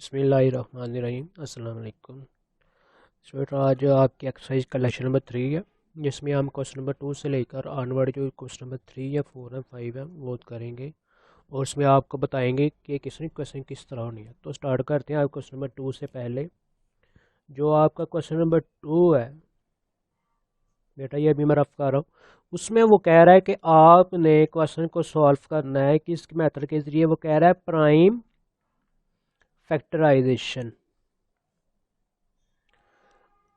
बिस्मिल्लाहिर्रहमानिर्रहीम अस्सलाम वालेकुम। स्टूडेंट, आज आपकी एक्सरसाइज का लेक्चर नंबर 3 है, जिसमें हम क्वेश्चन नंबर 2 से लेकर ऑनवर्ड जो क्वेश्चन नंबर 3 या 4 है 5 है वो करेंगे, और उसमें आपको बताएंगे कि किसने क्वेश्चन किस तरह होनी है। तो स्टार्ट करते हैं। आप क्वेश्चन नंबर 2 से पहले जो आपका क्वेश्चन नंबर 2 है बेटा, ये अभी मैं रफ कर रहा हूँ। उसमें वो कह रहा है कि आपने क्वेश्चन को सॉल्व करना है किस मेथड के जरिए। वो कह रहा है प्राइम फैक्टराइजेशन।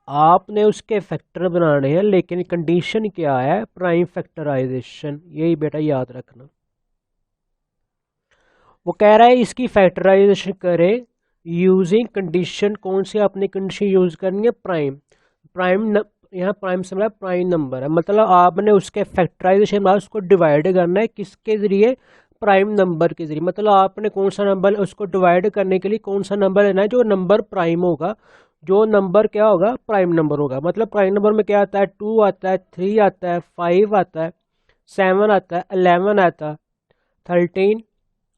आपने उसके फैक्टर बनाने हैं, लेकिन कंडीशन क्या है? Prime factorization. यही बेटा याद रखना। वो कह रहा है इसकी फैक्टराइजेशन करें यूजिंग कंडीशन। कौन सी आपने कंडीशन यूज करनी है? प्राइम। प्राइम यहाँ प्राइम से मतलब प्राइम नंबर है, मतलब आपने उसके फैक्टराइजेशन बाद उसको डिवाइड करना है किसके जरिए? प्राइम नंबर के जरिए। मतलब आपने कौन सा नंबर उसको डिवाइड करने के लिए कौन सा नंबर लेना है? जो नंबर प्राइम होगा, जो नंबर क्या होगा? प्राइम नंबर होगा। मतलब प्राइम नंबर में क्या आता है? 2 आता है, 3 आता है, 5 आता है, 7 आता है, 11 आता है, 13,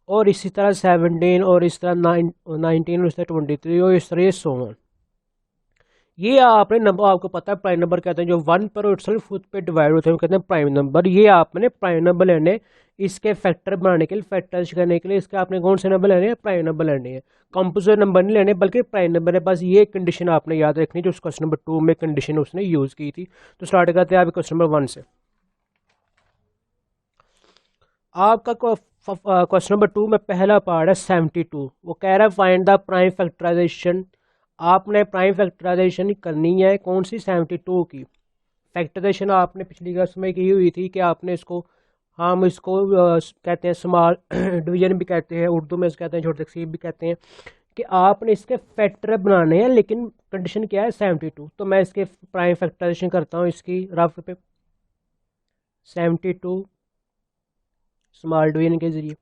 और इसी तरह 17, और इस तरह 19, और इस तरह 23, और इस तरह ये 16। ये आपने नंबर, आपको पता है प्राइम नंबर कहते हैं जो 1 पर और सिर्फ खुद पे डिवाइड होते हैं, वो कहते हैं प्राइम नंबर। ये आपने प्राइम नंबर लेने, इसके फैक्टर बनाने के लिए, फैक्टर्स करने के लिए इसके आपने कौन से नंबर लेने हैं? प्राइम नंबर लेने हैं। कंपोजिट नंबर नहीं लेने, बल्कि प्राइम नंबर है। बस ये कंडीशन आपने याद रखनी जो क्वेश्चन नंबर 2 में कंडीशन उसने यूज की थी। तो स्टार्ट करते हैं आप क्वेश्चन नंबर 1 से। आपका क्वेश्चन नंबर 2 में पहला पार्ट है 72। वो कह रहा है फाइंड द प्राइम फैक्टराइजेशन। आपने प्राइम फैक्टराइजेशन करनी है कौन सी? 72 की। फैक्टराइजेशन आपने पिछली क्लास में की हुई थी कि आपने इसको, हम इसको कहते हैं स्मॉल डिवीजन भी कहते हैं, उर्दू में इसको कहते हैं छोटे तकसीब भी कहते हैं, कि आपने इसके फैक्टर बनाने हैं, लेकिन कंडीशन क्या है? 72। तो मैं इसके प्राइम फैक्टराइजेशन करता हूँ इसकी रफ पे। 72 स्मॉल डिवीजन के जरिए।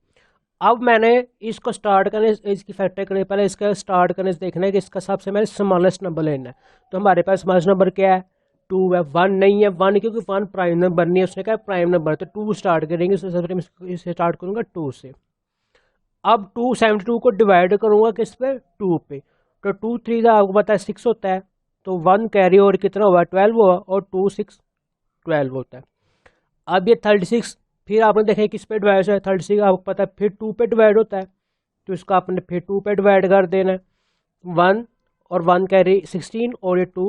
अब मैंने इसको स्टार्ट करने, इसकी फैक्टर करने पहले इसका स्टार्ट करने से देखना है कि इसका सबसे मैंने स्मॉलेस्ट नंबर लेना है। तो हमारे पास स्मॉलेस्ट नंबर क्या है? 2 है। 1 नहीं है, 1 क्योंकि 1 प्राइम नंबर नहीं है, उसने कहा प्राइम नंबर। तो 2 स्टार्ट करेंगे, सबसे पहले इसे स्टार्ट करूंगा 2 से। अब 272 को डिवाइड करूंगा किस पे? 2 पे। तो 2 3 का आपको पता है 6 होता है, तो 1 कैरी और कितना हुआ? 12 हुआ, और 2 6 12 होता है। अब ये 36 फिर आपने देखा किस पे डिवाइड है? 36 आपको पता है फिर 2 पे डिवाइड होता है, तो इसको आपने फिर 2 पे डिवाइड कर देना है। 1 और 1 कैरी 16, और ये 2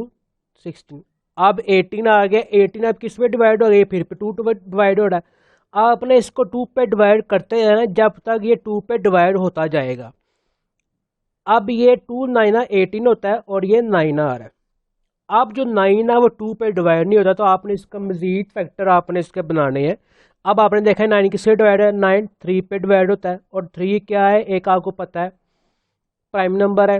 16। अब 18 आ गया। 18 अब किस पे डिवाइड हो गया? फिर पे 2 पे डिवाइड हो रहा है। आपने इसको 2 पे डिवाइड करते रहना जब तक ये 2 पे डिवाइड होता जाएगा। अब ये 2 9 18 होता है, और ये 9 आ रहा है। अब जो 9 है वो 2 पे डिवाइड नहीं होता, तो आपने इसका मजीद फैक्टर आपने इसके बनाने हैं। अब आपने देखा है 9 किससे डिवाइड है? 9 3 पे डिवाइड होता है, और 3 क्या है? एक आपको पता है प्राइम नंबर है।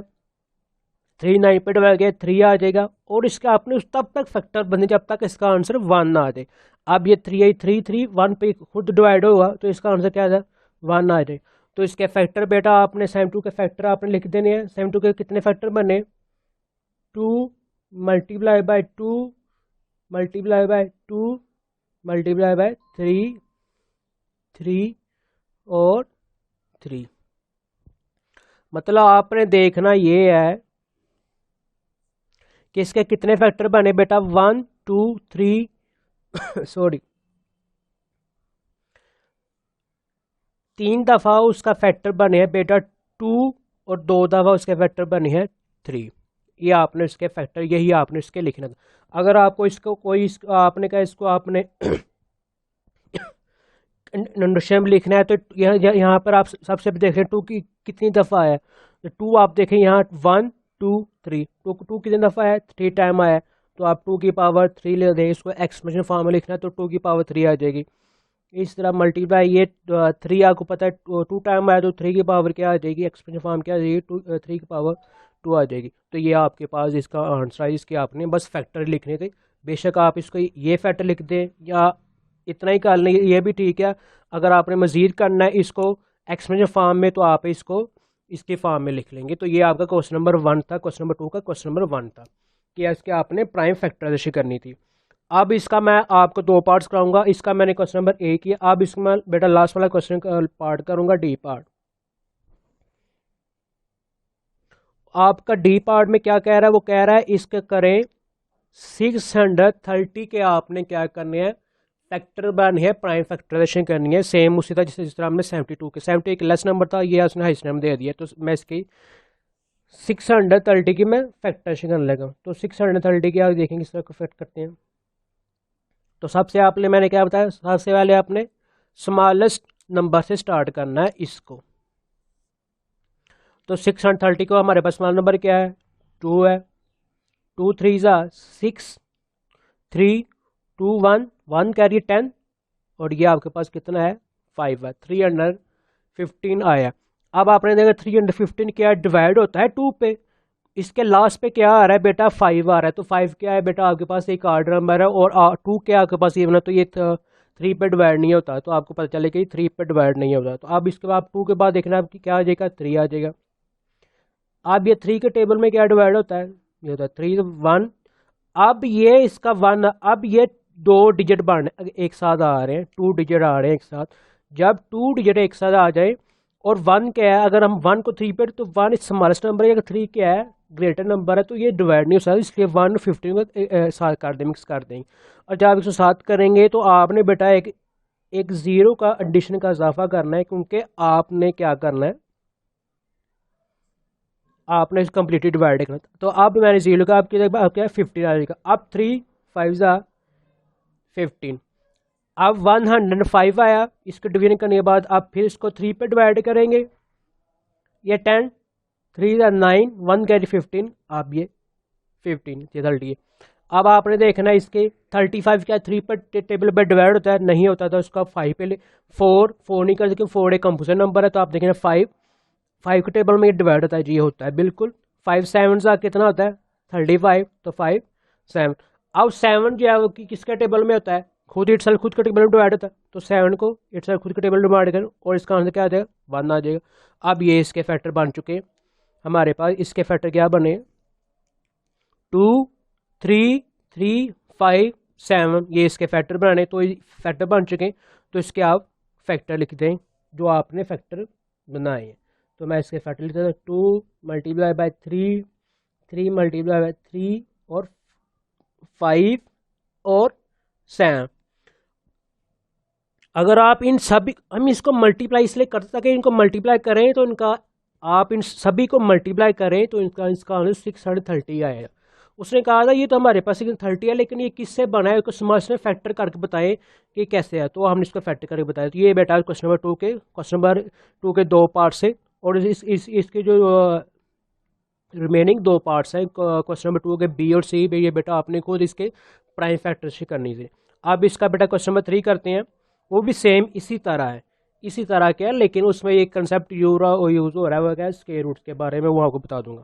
3 9 पे डिवाइड गया, 3 आ जाएगा, और इसका आपने उस तब तक फैक्टर बने जब तक इसका आंसर 1 ना आ जाए। अब ये 3 आई 3 3 1 पे खुद डिवाइड होगा, तो इसका आंसर क्या है? 1 आ जाए। तो इसके फैक्टर बेटा आपने 72 के फैक्टर आपने लिख देने हैं। 72 के कितने फैक्टर बने? 2 multiply by 2 multiply by 2 multiply by 3 3 और 3। मतलब आपने देखना ये है कि इसके कितने फैक्टर बने बेटा? 1 2 3 सॉरी, 3 दफा उसका फैक्टर बने हैं बेटा 2, और 2 दफा उसके फैक्टर बने हैं 3। ये आपने इसके फैक्टर, यही आपने इसके लिखना था। अगर आपको इसको कोई आपने कहा इसको आपने नंबर में लिखना है, तो यहाँ पर आप सबसे देख रहे हैं 2 की कितनी दफ़ा है? तो 2 आप देखें यहाँ 1 2 3, 2 कितनी दफ़ा है? 3 टाइम आया है। तो आप 2 की पावर 3 ले दें, इसको एक्सप्रेशन फॉर्म में लिखना है, तो 2 की पावर 3 आ जाएगी। इस तरह मल्टीप्लाई, ये 3 आपको पता है 2 टाइम आया, तो 3 की पावर क्या आ जाएगी? एक्सप्रेशन फॉर्म क्या आ जाएगी? 3 की पावर 2 आ जाएगी। तो ये आपके पास इसका आंसर है, इसके आपने बस फैक्टर लिखने थे। बेशक आप इसको ये फैक्टर लिख दें या इतना ही कर लें, ये भी ठीक है। अगर आपने मजीद करना है इसको एक्सप्रेशन फॉर्म में, तो आप इसको इसके फॉर्म में लिख लेंगे। तो ये आपका क्वेश्चन नंबर 1 था। क्वेश्चन नंबर 2 का क्वेश्चन नंबर 1 था कि इसके आपने प्राइम फैक्टराइजेशन करनी थी। अब इसका मैं आपको 2 पार्ट्स कराऊंगा। इसका मैंने क्वेश्चन नंबर 1 किया, अब इसका मैं बेटा लास्ट वाला क्वेश्चन पार्ट करूंगा, डी पार्ट। आपका डी पार्ट में क्या कह रहा है, वो कह रहा है इसके करें 630 के आपने क्या करने हैं, फैक्टर बनानी है, प्राइम फैक्टराइजेशन करनी है, सेम उसी तरह जिस तरह हमने 72 के 70 एक लेस नंबर था, ये उसने हाइस्ट नंबर दे दिया, तो मैं इसकी 630 की मैं फैक्टराइजेशन करने लगा। तो 630 की आप देखेंगे किस तरह को फैक्ट करते हैं। तो सबसे आपने मैंने क्या बताया, सबसे पहले आपने स्मॉलेस्ट नंबर से स्टार्ट करना है इसको। तो 630 को हमारे पास स्मॉल नंबर क्या है, 2 है, 2 3 ज़ा 6, 3 2 1 1 कैरी 10, और ये आपके पास कितना है 5 है, 315 आया। अब आपने देखा 315 क्या डिवाइड होता है 2 पे, इसके लास्ट पे क्या आ रहा है बेटा 5 आ रहा है, तो 5 क्या है बेटा आपके पास एक आर्ड नंबर है, और 2 क्या आपके पास इवन है, तो ये 3 पे डिवाइड नहीं होता, तो आपको पता चले कि 3 पे डिवाइड नहीं होता। तो अब इसके बाद 2 के बाद देखना आपकी क्या आ जाएगा, 3 आ जाएगा। अब ये 3 के टेबल में क्या डिवाइड होता है, ये होता है 3 1। अब ये इसका 1, अब ये 2 डिजिट बन एक साथ आ रहे हैं, 2 डिजिट आ रहे हैं एक साथ। जब 2 डिजिट एक साथ आ जाए और 1 क्या है, अगर हम 1 को 3 पे, तो 1 स्मॉलेस्ट नंबर है, अगर 3 क्या है ग्रेटर नंबर है, तो ये डिवाइड नहीं हो सकता, इसलिए 1 15 को साथ कर दें, मिक्स कर देंगे। और जब इसको साथ करेंगे तो आपने बेटा एक ज़ीरो का एडिशन का इजाफा करना है, क्योंकि आपने क्या करना है, आपने इस कम्प्लीटली डिवाइड करना। तो अब मैंने जीरो का आपकी क्या है 15 आ जाएगा। अब 3 5 ज़ा 15, अब 105 आया, इसको डिवीजन करने के बाद अब फिर इसको 3 पे डिवाइड करेंगे, ये 10, 3 ज़ा 9 1 कैरी 15, अब ये 15 ये 30 है। अब आपने देखना है इसके 35 क्या 3 पर टेबल पर डिवाइड होता है, नहीं होता, तो उसका 5 पे 4 नहीं कर सकते, 4 एक कंपोजिट नंबर है, तो आप देखें 5 के टेबल में ये डिवाइड होता है जी, ये होता है बिल्कुल। 5 7 सा कितना होता है 35, तो 5 7। अब 7 जो है वो किसके टेबल में होता है, खुद इट सेल्फ खुद के टेबल में डिवाइड होता है, तो 7 को इट सेल्फ खुद के टेबल में डिवाइड करें, और इसका आंसर क्या आ जाएगा 1 आ जाएगा। अब ये इसके फैक्टर बन चुके हैं हमारे पास, इसके फैक्टर क्या बने 2 3 3 5 7, ये इसके फैक्टर बनाने, तो फैक्टर बन चुके हैं, तो इसके आप फैक्टर लिख दें जो आपने फैक्टर बनाए हैं। तो मैं इसके फैक्टर लिख देता हूँ 2 मल्टीप्लाई बाय 3, 3 मल्टीप्लाई बाय 3, और 5 और 7। अगर आप इन सभी, हम इसको मल्टीप्लाई इसलिए करते ताकि इनको मल्टीप्लाई करें, तो इनका आप इन सभी को मल्टीप्लाई करें तो इनका इसका आंसर 630 आएगा। उसने कहा था ये तो हमारे पास 630 है, लेकिन ये किससे बना है, स्मर्श ने फैक्टर करके बताएं कि कैसे है, तो हमने इसको फैक्टर करके बताया। तो ये बेटा क्वेश्चन नंबर 2 के 2 पार्ट से, और इसके जो रिमेनिंग 2 पार्ट्स हैं क्वेश्चन नंबर 2 के बी और सी, ये बेटा आपने खुद इसके प्राइम फैक्टर से करनी थी। अब इसका बेटा क्वेश्चन नंबर 3 करते हैं, वो भी सेम इसी तरह है, इसी तरह के है, लेकिन उसमें एक कंसेप्ट यूज हो रहा है, वो क्या है स्क्वायर रूट के बारे में, वो आपको बता दूंगा।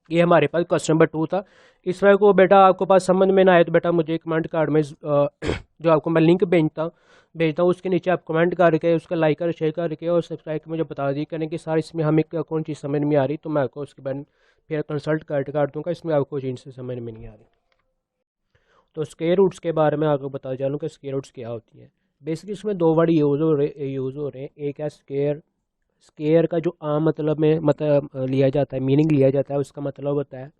ये हमारे पास क्वेश्चन नंबर 2 था। इस तरह को बेटा आपको पास समझ में ना आए तो बेटा मुझे कमेंट कार्ड में जो आपको मैं लिंक भेजता हूँ उसके नीचे आप कमेंट करके उसका लाइक कर शेयर करके और सब्सक्राइब करके मुझे बता दी करें कि सारी इसमें हमें कौन चीज़ समझ में आ रही, तो मैं आपको उसके बाद फिर कंसल्ट कर दूँगा इसमें आपको चीज़ से समझ में नहीं आ रही। तो स्क्वायर रूट्स के बारे में आपको बता चलूँ कि स्क्वायर रूट्स क्या होती है। बेसिकली इसमें 2 वर्ड यूज़ हो रहे हैं, एक है स्क्वायर। स्क्वायर का जो आम मतलब में लिया जाता है, मीनिंग लिया जाता है, उसका मतलब होता है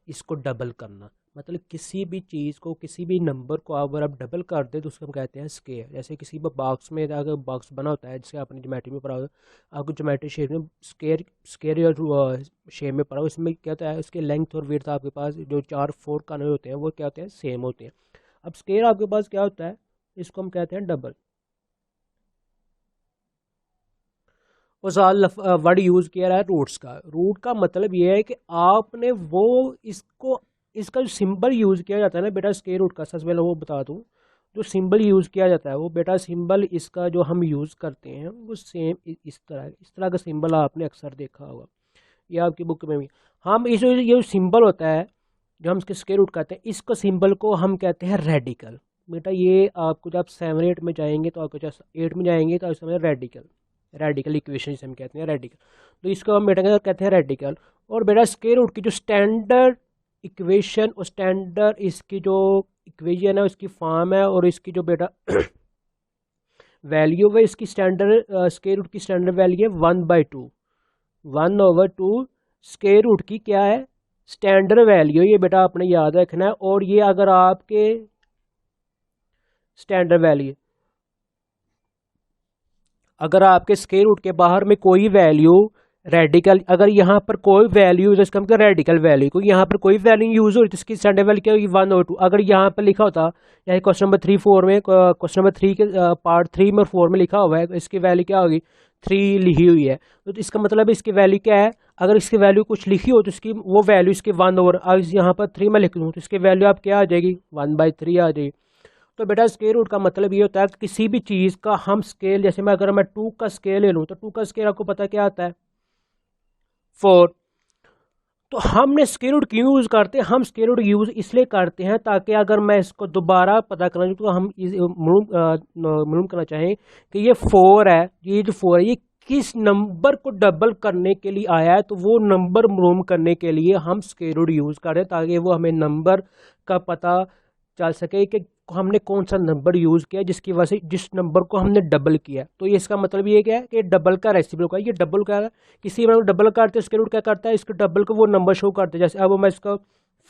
इसको डबल करना, मतलब किसी भी चीज़ को किसी भी नंबर को अगर आप डबल कर दे तो उसको हम कहते हैं स्क्वायर। जैसे किसी भी बॉक्स में अगर बॉक्स बना होता है, जिससे आपने ज्योमेट्री में पढ़ा हो, आपको ज्योमेट्री शेप में स्क्वायर या शेप में पढ़ा हो, इसमें क्या होता है उसके लेंथ और विड्थ आपके पास जो 4 कॉर्नर होते हैं वो क्या होते हैं सेम होते हैं। अब स्क्वायर आपके पास क्या होता है, इसको हम कहते हैं डबल। वो साल वर्ड यूज़ किया रहा है रूट्स का। रूट का मतलब ये है कि आपने वो इसको इसका जो सिंबल यूज़ किया जाता है ना बेटा स्क्वायर रूट का, सबसे पहले वो बता दूँ, जो सिंबल यूज़ किया जाता है वो बेटा सिंबल इसका जो हम यूज़ करते हैं वो सेम इस तरह का सिंबल आपने अक्सर देखा होगा, ये आपकी बुक में भी। हम इस ये जो सिंबल होता है जो हम इसके स्क्वायर रूट कहते हैं, इसको सिंबल को हम कहते हैं रेडिकल। बेटा ये आपको जब 7 8 में जाएंगे तो आपको जब 8 में जाएंगे तो आप समझ रेडिकल इक्वेशन जिसे हम कहते हैं रेडिकल, तो इसको हम बेटा कहते हैं रेडिकल। और बेटा स्क्वायर रूट की जो स्टैंडर्ड इक्वेशन और स्टैंडर्ड इसकी जो इक्वेशन है उसकी फॉर्म है, और इसकी जो बेटा वैल्यू है इसकी स्टैंडर्ड स्क्वायर रूट की स्टैंडर्ड वैल्यू है 1/2, 1/2 स्क्वायर रूट की क्या है, स्टैंडर्ड वैल्यू, ये बेटा आपने याद रखना है। और ये अगर आपके स्टैंडर्ड वैल्यू, अगर आपके स्क्वायर रूट के बाहर में कोई वैल्यू रेडिकल, अगर यहाँ पर कोई वैल्यू जैसे हम रेडिकल वैल्यू, क्योंकि यहाँ पर कोई वैल्यू यूज हो रही तो इसकी स्टैंडर्ड वैल्यू क्या होगी, 1 और 2। अगर यहाँ पर लिखा होता, या क्वेश्चन नंबर 3-4 में, क्वेश्चन नंबर 3 के पार्ट 3 में और 4 में लिखा हुआ है, तो इसकी वैल्यू क्या होगी, 3 लिखी हुई है। तो इसका मतलब इसकी वैल्यू क्या है, अगर इसकी वैल्यू कुछ लिखी हो तो इसकी वो वैल्यू इसके 1 ओवर, अगर यहाँ पर 3 में लिख दूँ तो इसकी वैल्यू आप क्या आ जाएगी, 1/3 आ जाएगी। तो बेटा स्केल रूट का मतलब ये होता है कि किसी भी चीज़ का हम स्केल, जैसे मैं अगर मैं 2 का स्केल ले लूँ तो 2 का स्केल आपको पता क्या आता है, 4। तो हमने स्केल रूट क्यों यूज़ करते हैं, हम स्केल रूट यूज़ इसलिए करते हैं ताकि अगर मैं इसको दोबारा पता करना तो हम मालूम करना चाहें कि ये 4 है, ये जो 4 है ये किस नंबर को डबल करने के लिए आया है, तो वो नंबर मालूम करने के लिए हम स्केल रूट यूज़ करते हैं ताकि वो हमें नंबर का पता चल सके कि हमने कौन सा नंबर यूज़ किया जिसकी वजह से जिस नंबर को हमने डबल किया। तो ये इसका मतलब ये क्या है कि डबल का रेसिप्रोकल है, ये डबल का है, किसी में डबल करते स्क्वायर रूट क्या करता है, इसके डबल को वो नंबर शो करते हैं। जैसे अब मैं इसका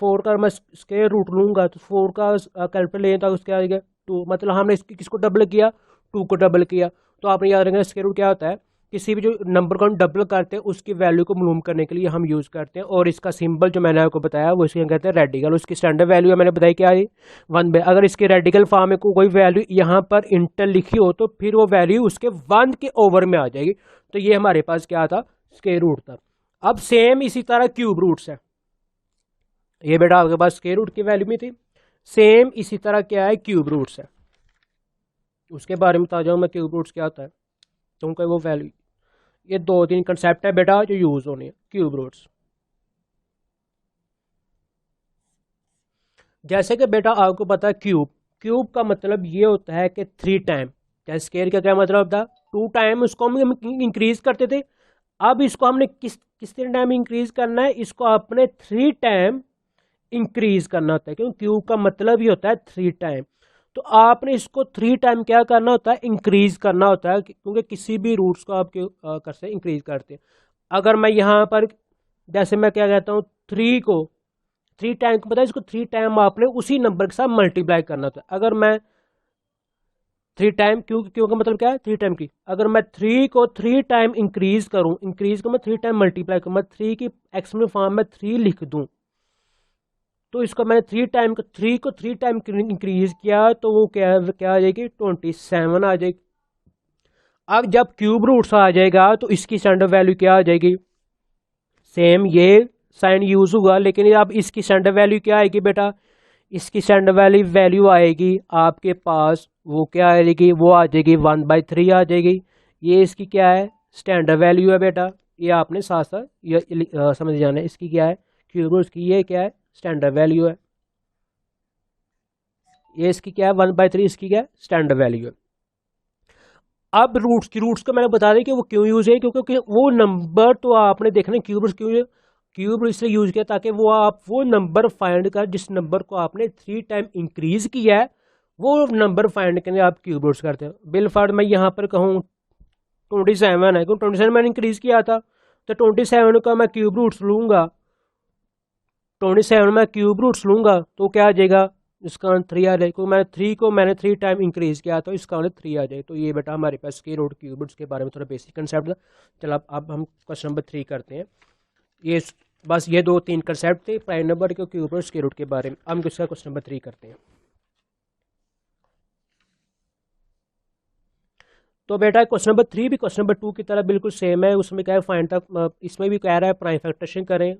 4 का मैं स्क्वायर रूट लूँगा तो 4 का कैलकुलेट लें तो उसके आएगा 2, मतलब हमने इसकी किसको डबल किया, 2 को डबल किया। तो आपने याद रखना स्क्वायर रूट क्या होता है, किसी भी जो नंबर को हम डबल करते हैं उसकी वैल्यू को मालूम करने के लिए हम यूज़ करते हैं। और इसका सिंबल जो मैंने आपको बताया वो इसके कहते हैं रेडिकल। उसकी स्टैंडर्ड वैल्यू मैंने बताई क्या है, 1/। अगर इसके रेडिकल फॉर्म में कोई वैल्यू यहाँ पर इंटर लिखी हो तो फिर वो वैल्यू उसके 1 के ओवर में आ जाएगी। तो ये हमारे पास क्या था, स्क्वायर रूट था। अब सेम इसी तरह क्यूब रूट्स है, ये बेटा आपके पास स्क्वायर रूट की वैल्यू में थी, सेम इसी तरह क्या है, क्यूब रूट्स है। उसके बारे में बता जाऊँ मैं, क्यूब रूट्स क्या होता है, क्योंकि वो वैल्यू, ये 2-3 कंसेप्ट है बेटा जो यूज होने हैं क्यूब रूट्स। जैसे कि बेटा आपको पता है क्यूब, क्यूब का मतलब ये होता है कि 3 टाइम, जैसे स्क्वायर का क्या मतलब होता है, 2 टाइम उसको हम इंक्रीज करते थे। अब इसको हमने किस टाइम इंक्रीज करना है, इसको आपने 3 टाइम इंक्रीज करना होता है, क्योंकि क्यूब का मतलब ही होता है 3 टाइम। तो आपने इसको 3 टाइम क्या करना होता है, इंक्रीज करना होता है, क्योंकि किसी भी रूट्स को आप कर से इंक्रीज करते हैं। अगर मैं यहाँ पर जैसे मैं क्या कहता हूँ, 3 को 3 टाइम को पता है, इसको 3 टाइम आपने उसी नंबर के साथ मल्टीप्लाई करना होता है। अगर मैं 3 टाइम, क्यों का मतलब क्या है, 3 टाइम की, अगर मैं 3 को 3 टाइम इंक्रीज करूँ, इंक्रीज को मैं 3 टाइम मल्टीप्लाई करूँ, मैं 3 की एक्सपोनेंशियल फॉर्म में 3 लिख दूँ, तो इसको मैंने 3 को 3 टाइम इंक्रीज किया तो वो क्या आ जाएगी, 27 आ जाएगी। अब जब क्यूब रूट्स आ जाएगा तो इसकी स्टैंडर्ड वैल्यू क्या आ जाएगी, सेम ये साइन यूज हुआ, लेकिन अब इसकी स्टैंडर्ड वैल्यू क्या आएगी बेटा, इसकी स्टैंडर्ड वैल्यू आएगी आपके पास, वो क्या आएगी, वो आ जाएगी 1/3 आ जाएगी। ये इसकी क्या है, स्टैंडर्ड वैल्यू है बेटा, ये आपने साथ साथ ये समझ जाना है, इसकी क्या है क्यूब रूट्स की, ये क्या है स्टैंडर्ड वैल्यू है, ये इसकी क्या है 1/3, इसकी क्या है स्टैंडर्ड वैल्यू है। अब रूट्स को मैंने बता दें कि वो क्यों यूज है, क्योंकि वो नंबर तो आपने देखना क्यूब रूट्स क्यों, क्यूब इसलिए यूज किया ताकि वो आप वो नंबर फाइंड कर जिस नंबर को आपने 3 टाइम इंक्रीज किया है, वो नंबर फाइंड करने आप क्यूब रूट्स करते हैं। बिल फॉर मैं यहाँ पर कहूँ 27 है, क्योंकि 27 मैंने इंक्रीज किया था, तो 27 का मैं क्यूब रूट्स लूंगा, 27 में क्यूब रूट्स लूंगा तो क्या आ जाएगा, इसका 3 आ जाए, क्योंकि मैंने 3 टाइम इंक्रीज किया तो इसका 3 आ जाए। तो ये बेटा हमारे पास स्क्वायर रूट क्यूब रूट्स के बारे में थोड़ा बेसिक कंसेप्ट था। चलो अब हम क्वेश्चन नंबर 3 करते हैं। ये बस ये 2-3 कंसेप्ट थे प्राइम नंबर के क्यूब रूट स्क्वायर रूट के बारे में। हम इसका क्वेश्चन नंबर 3 करते हैं। तो बेटा क्वेश्चन नंबर 3 भी क्वेश्चन नंबर 2 की तरह बिल्कुल सेम है, उसमें क्या है फाइंड तक, इसमें भी कह रहा है प्राइम फैक्टरेशन करें,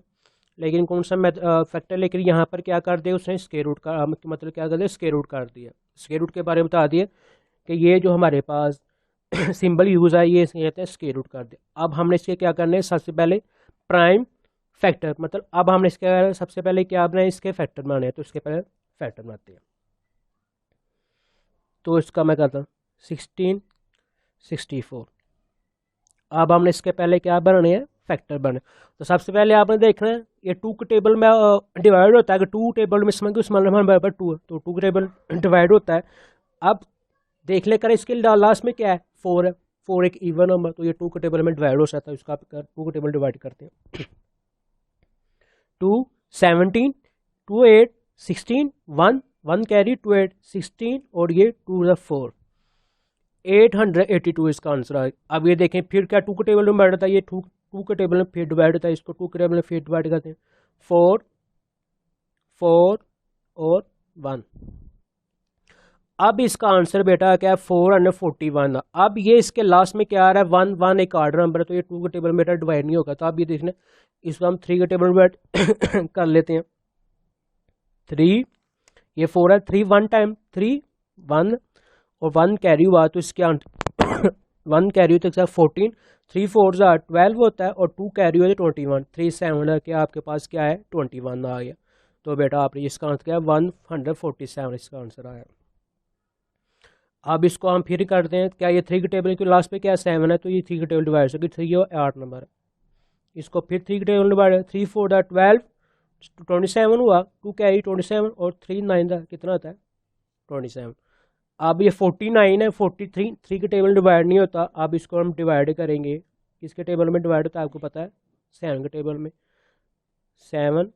लेकिन कौन सा फैक्टर, लेकिन यहाँ पर क्या कर दिया उसने, स्क्वायर रूट का मतलब क्या कर दिया, स्क्वायर रूट कर दिया। स्क्वायर रूट के बारे में बता दिया कि ये जो हमारे पास सिंबल यूज है ये कहते हैं स्क्वायर रूट कर दिया। अब हमने इसके क्या करने हैं, सबसे पहले प्राइम फैक्टर, मतलब अब हमने इसके सबसे पहले क्या बनाए, इसके फैक्टर बनाने हैं, तो इसके पहले फैक्टर बनाते हैं। तो इसका मैं करता हूँ 16, 64। अब हमने इसके पहले क्या बनाने हैं, फैक्टर बने। तो सबसे पहले आपने देखना है ये 2 के टेबल में डिवाइड होता है, कि 2 टेबल में इसमें बराबर 2 है, तो 2 के टेबल डिवाइड होता है। अब देख लेकर इसके लास्ट में क्या है, 4 है, 4 एक इवन नंबर, तो ये 2 के टेबल में डिवाइड हो सकता है, उसका 2 के टेबल डिवाइड करते हैं। 2 17 2 8 16 1 1 कैरी 2 8 16 और ये 2 4 882 इसका आंसर है। अब ये देखें फिर क्या 2 के टेबल में बैठ होता है, ये 2 के टेबल में फिर डिवाइड होता है, इसको 2 के टेबल में फिर डिवाइड करते हैं 4 4 और 1। अब इसका आंसर बेटा क्या है 441। अब ये इसके लास्ट में क्या आ रहा है 1 1 एक आर्डर नंबर है, तो ये 2 के टेबल में बेटा डिवाइड नहीं होगा। तो आप ये देखना इसको हम 3 के टेबल में कर लेते हैं 3 ये 4 है 3 1 टाइम 3 1 और 1 कैरी हुआ तो इसके 1 कैरी हो तो 14 3 4 12 होता है और 2 कैरी हो तो 21 3 7 है कि आपके पास क्या है 21 आ गया। तो बेटा आपने इसका आंसर क्या है 147 इसका आंसर आया। अब इसको हम फिर करते हैं क्या ये 3 के टेबल के लास्ट पे क्या 7 है तो ये 3 के टेबल डिवाइड होगी 3 और 8 नंबर है, इसको फिर 3 के टेबल डिवाइड 3 4 12 27 हुआ 2 कैरी 27 और 3 9 कितना होता है 27। अब ये 49 है 43 3 के टेबल डिवाइड नहीं होता, अब इसको हम डिवाइड करेंगे किसके टेबल में डिवाइड होता है आपको पता है 7 के टेबल में 7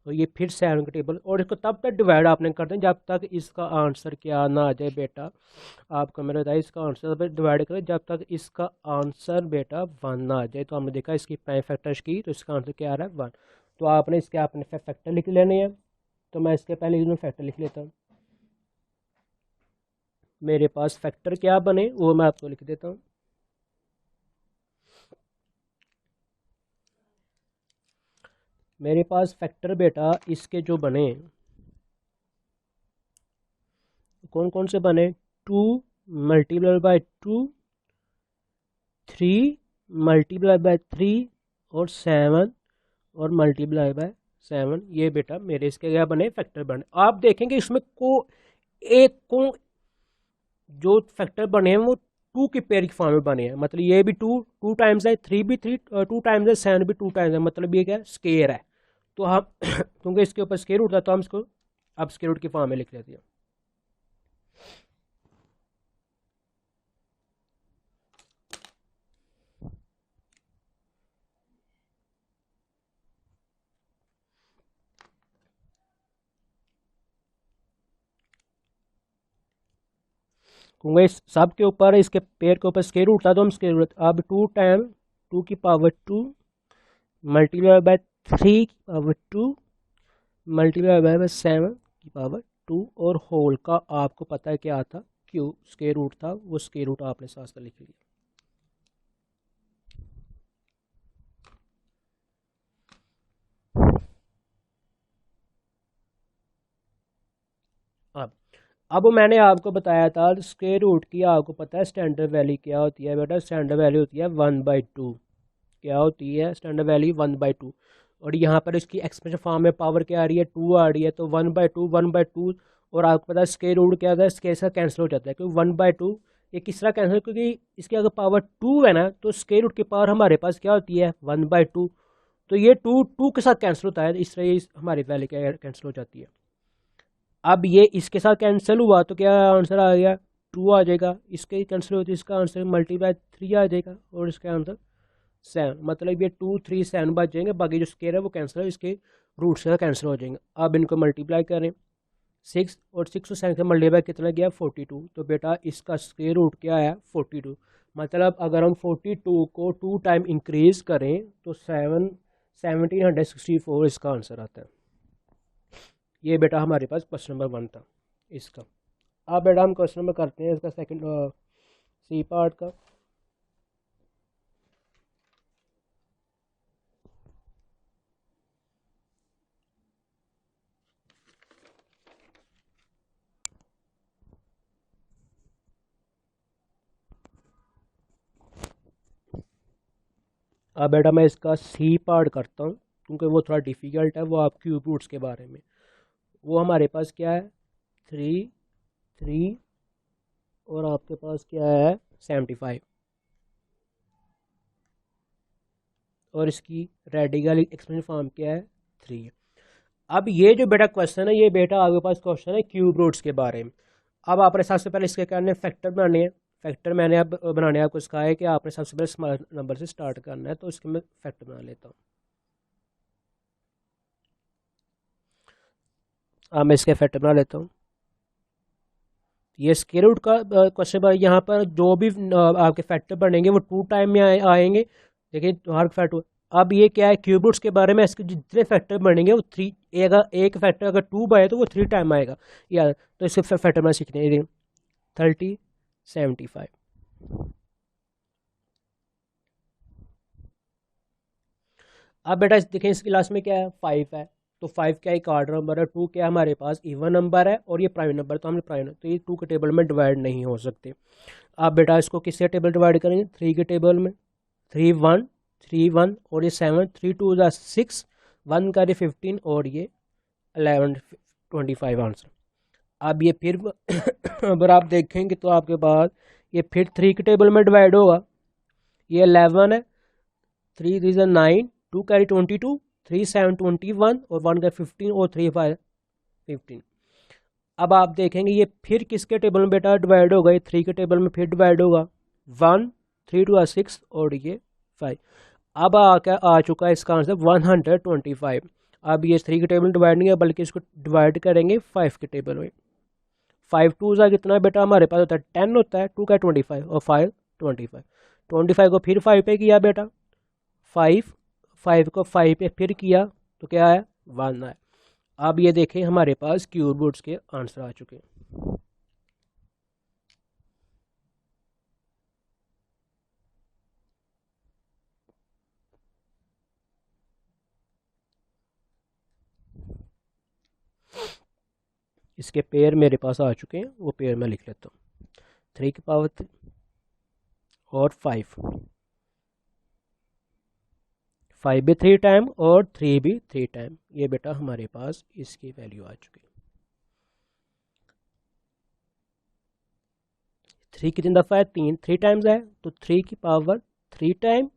और ये फिर 7 के टेबल और इसको तब तक डिवाइड आपने करते हैं जब तक इसका आंसर क्या ना आ जाए बेटा। आपको मैंने बताया इसका आंसर डिवाइड करें जब तक इसका आंसर बेटा 1 ना आ जाए। तो हमने देखा इसकी प्राइम फैक्टर्स की तो इसका आंसर क्या आ रहा है 1। तो आपने इसके अपने फैक्टर लिख लेने हैं, तो मैं इसके पहले फैक्टर लिख लेता हूँ। मेरे पास फैक्टर क्या बने वो मैं आपको लिख देता हूँ। मेरे पास फैक्टर बेटा इसके जो बने कौन कौन से बने 2 मल्टीप्लाई बाय 2 3 मल्टीप्लाई बाय 3 और 7 और मल्टीप्लाई बाय 7 ये बेटा मेरे इसके क्या बने फैक्टर बने। आप देखेंगे इसमें को जो फैक्टर बने हैं वो 2 की पेयर की फॉर्म में बने हैं, मतलब ये भी 2 टाइम्स है 3 भी 3 2 टाइम्स है 7 भी 2 टाइम्स है, मतलब ये क्या स्केयर है। तो हम क्योंकि इसके ऊपर स्केयर रूट था तो हम इसको अब स्केयर रूट की फॉर्म में लिख लेते हैं। क्योंकि इस सब के ऊपर इसके पेयर के ऊपर स्केयर रूट था तो हम स्केयर रूट अब 2 टाइम 2 की पावर 2 मल्टीप्लाई बाय 3 की पावर 2 मल्टीप्लाई बाय 7 की पावर 2 और होल का आपको पता है क्या था क्यू स्केयर रूट था, वो स्केयर रूट आपने साथ साथ लिख लिया। अब मैंने आपको बताया था स्क्वायर रूट की आपको पता है स्टैंडर्ड वैल्यू क्या होती है बेटा, स्टैंडर्ड वैल्यू होती है 1/2। क्या होती है स्टैंडर्ड वैल्यू 1/2 और यहाँ पर इसकी एक्सप्रेशन फॉर्म में पावर क्या आ रही है 2 आ रही है तो 1/2 और आपको पता है स्क्वायर रूट क्या होता है इसके साथ कैंसिल हो जाता है क्योंकि 1/2 ये किस तरह कैंसिल क्योंकि इसकी अगर पावर 2 है ना तो स्क्वायर रूट की पावर हमारे पास क्या होती है 1/2, तो ये 2 के साथ कैंसिल होता है, इस तरह हमारी वैल्यू क्या कैंसिल हो जाती है। अब ये इसके साथ कैंसिल हुआ तो क्या आंसर आ गया 2 आ जाएगा, इसके कैंसिल हुआ तो इसका आंसर मल्टीप्लाई 3 आ जाएगा और इसका आंसर 7, मतलब ये 2 3 7 बच जाएंगे, बाकी जो स्केयर है वो कैंसिल है इसके रूट से कैंसिल हो जाएंगे। अब इनको मल्टीप्लाई करें 6 और 6 और 7 से मल्टीप्लाई कितना गया 42, तो बेटा इसका स्केयर रूट क्या है 42, मतलब अगर हम 42 को 2 टाइम इंक्रीज करें तो 1764 इसका आंसर आता है। ये बेटा हमारे पास क्वेश्चन नंबर 1 था इसका। अब बेटा हम क्वेश्चन नंबर करते हैं इसका सेकंड सी पार्ट का। अब बेटा मैं इसका सी पार्ट करता हूँ क्योंकि वो थोड़ा डिफ़िकल्ट है, वो आप क्यूब रूट्स के बारे में। वो हमारे पास क्या है 3 3 और आपके पास क्या है 75 और इसकी रेडिकल एक्सप्रेशन फॉर्म क्या है 3। अब ये जो बेटा क्वेश्चन है ये बेटा आपके पास क्वेश्चन है क्यूब रूट्स के बारे में। अब आपने सबसे पहले इसके करने फैक्टर बनाने हैं, फैक्टर मैंने अब बनाने आपको सिखाया है कि आपने सबसे पहले स्मॉल नंबर से स्टार्ट करना है, तो इसके मैं फैक्टर बना लेता हूँ। अब मैं इसके फैक्टर बना लेता हूँ। ये स्क्वायर रूट का क्वेश्चन पर यहाँ पर जो भी आपके फैक्टर बनेंगे वो 2 टाइम में आएंगे। देखिए तो हर फैक्टर, अब ये क्या है क्यूब रूट्स के बारे में, इसके जितने फैक्टर बनेंगे वो 3, एक फैक्टर अगर 2 बाय तो वो 3 टाइम आएगा या, तो इसके फैक्टर में सीखने हैं 30 75। अब बेटा देखें इस क्लास में क्या है 5 है, तो 5 क्या एक आर्डर नंबर है, 2 क्या हमारे पास इवन नंबर है और ये प्राइम नंबर, तो हमने प्राइम, तो ये 2 के टेबल में डिवाइड नहीं हो सकते। आप बेटा इसको किससे टेबल डिवाइड करेंगे 3 के टेबल में, 3 1 3 1 और ये 7, 3 2 6, 1 का 15 और ये 11 25 आंसर। अब ये फिर अगर आप देखेंगे तो आपके पास ये फिर 3 के टेबल में डिवाइड होगा, ये 11 है, 3 3 9, 2 कैरी 22, 3 7 21 और 1 का 15 और 3 5 15। अब आप देखेंगे ये फिर किसके टेबल में बेटा डिवाइड होगा, ये 3 के टेबल में फिर डिवाइड होगा, 1 3 2 6 और ये 5। अब आ चुका है इसका आंसर 125। अब ये 3 के टेबल में डिवाइड नहीं है बल्कि इसको डिवाइड करेंगे 5 के टेबल में। 5 2 का कितना बेटा हमारे पास होता है 10 होता है, 2 का 25 और 5 25। 25 को फिर 5 पे किया बेटा, 5 5 को 5 पे फिर किया तो क्या है 1 है। अब ये देखें हमारे पास क्यूब रूट्स के आंसर आ चुके हैं। इसके पेयर मेरे पास आ चुके हैं, वो पेयर मैं लिख लेता हूँ, 3 की पावर 3 और 5 भी 3 टाइम और 3 भी 3 टाइम, ये बेटा हमारे पास इसकी वैल्यू आ चुकी है। 3 कितनी दफ़ा है 3, 3 टाइम्स है, तो 3 की पावर 3 टाइम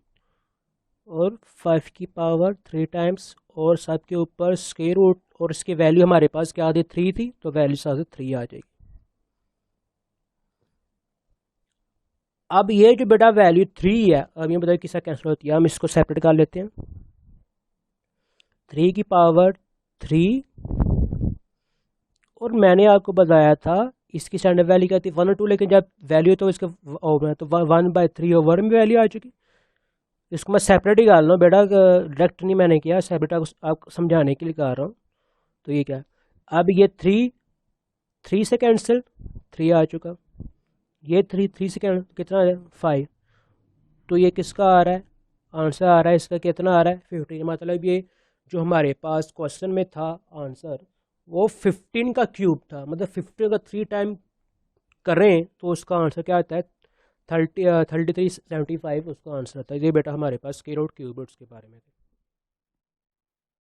और 5 की पावर 3 टाइम्स और सब के ऊपर स्क्वायर रूट, और इसकी वैल्यू हमारे पास क्या थी 3 थी, तो वैल्यू साथ 3 आ जाएगी। अब ये जो बेटा वैल्यू 3 है, अब ये बताइए किसका कैंसिल होती है, हम इसको सेपरेट कर लेते हैं। 3 की पावर 3 और मैंने आपको बताया था इसकी स्टैंडर्ड वैल्यू क्या थी 1 और 2, लेकिन जब वैल्यू तो इसके ओवर तो 1/3 ओवर में वैल्यू आ चुकी। इसको मैं सेपरेट ही डाल रहा हूँ बेटा, डायरेक्ट नहीं मैंने किया, सेपरेट आपको समझाने के लिए कर रहा हूँ। तो ये क्या है, अब ये 3 से कैंसिल 3 आ चुका, ये 3 से कैंसिल कितना है 5, तो ये किसका आ रहा है आंसर आ रहा है इसका कितना आ रहा है 15। मतलब ये जो हमारे पास क्वेश्चन में था आंसर वो 15 का क्यूब था, मतलब 15 का 3 टाइम करें तो उसका आंसर क्या आता है 3375 उसका आंसर आता है। ये बेटा हमारे पास स्क्वायर रूट क्यूब रूट्स के बारे में।